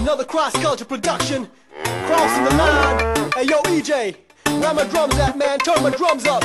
Another cross-culture production, crossing the line. Hey yo EJ, where my drums at, man? Turn my drums up.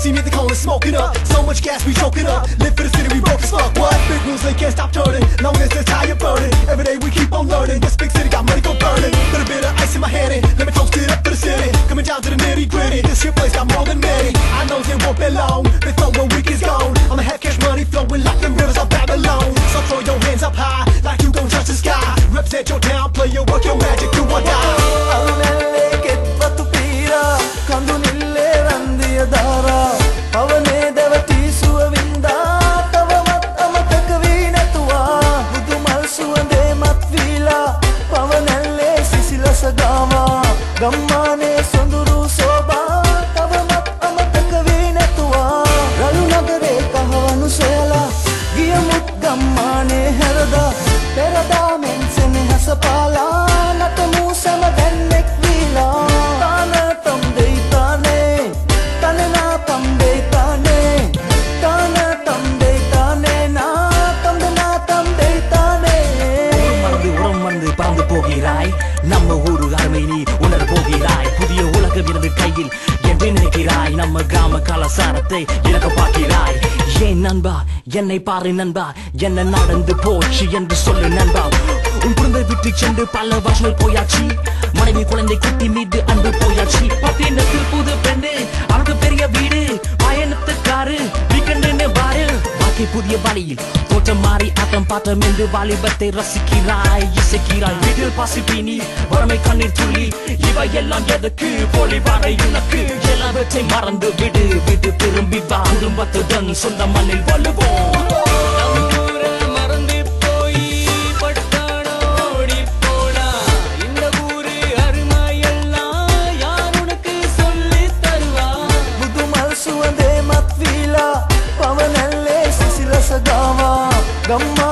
See me at the corner smoking up, so much gas we choking up. Live for the city, we broke as fuck. What? Big wheels, they can't stop turning. Long as the tire burning. Every day we keep on learning. This big city got money go burning. Put a bit of ice in my hand and let me toast it up for the city. Coming down to the nitty gritty. This here place got more than many. I know they won't be long. They throw when week is gone. I'ma have cash money flowing like them rivers of Babylon. So throw your hands up high like you gon' touch the sky. Represent your town, play your work, your magic, do or die. Avane devati suavinda tavamat amatakavi natuwa budumal suande matvila pavanelle sisila sagawa gammane sonduru soba tavamat amatakavi natuwa ralu nagare kahawanu sela giyamut gammane herada terada mensene hasapala natamu samadennek vila tana tam deitane tanena tam நம்ம ஊரு அருமை நீ உணர போகிறாய் புதிய உலகம் எனது கையில் என்று நினைக்கிறாய் நம்ம கிராம கலாச்சாரத்தை இழக்க பார்க்கிறாய் ஏன் நண்பா என்னை பாரு நண்பா என்ன நடந்து போச்சு என்று சொல்லு நண்பா உன் குடும்பத்தை விட்டு சென்று பல வருஷங்கள் போயாச்சு மனைவி குழந்தை குட்டி மீது அன்பு போயாச்சு பத்தினத்தில் புது பெண்ணு அவனுக்கு பெரிய வீடு பயணத்துக்காரு வீக்கெண்டு பாரு வாழ்க்கை புதிய வழியில் தோட்டம் மாறி ஆட்டம் பாட்டம் என்று வாலிபத்தை ரசிக்கிறாய் இசைக்கிறாய் வீட்டில் பாசிப்பினி வறுமை கண்ணீர் துள்ளி இவை எல்லாம் எதுக்கு போலி வாரை உனக்கு எல்லாவற்றை மறந்து விடு விடு திரும்பி வா குடும்பத்துடன் சொந்த மண்ணில் வலுவோம் Gamma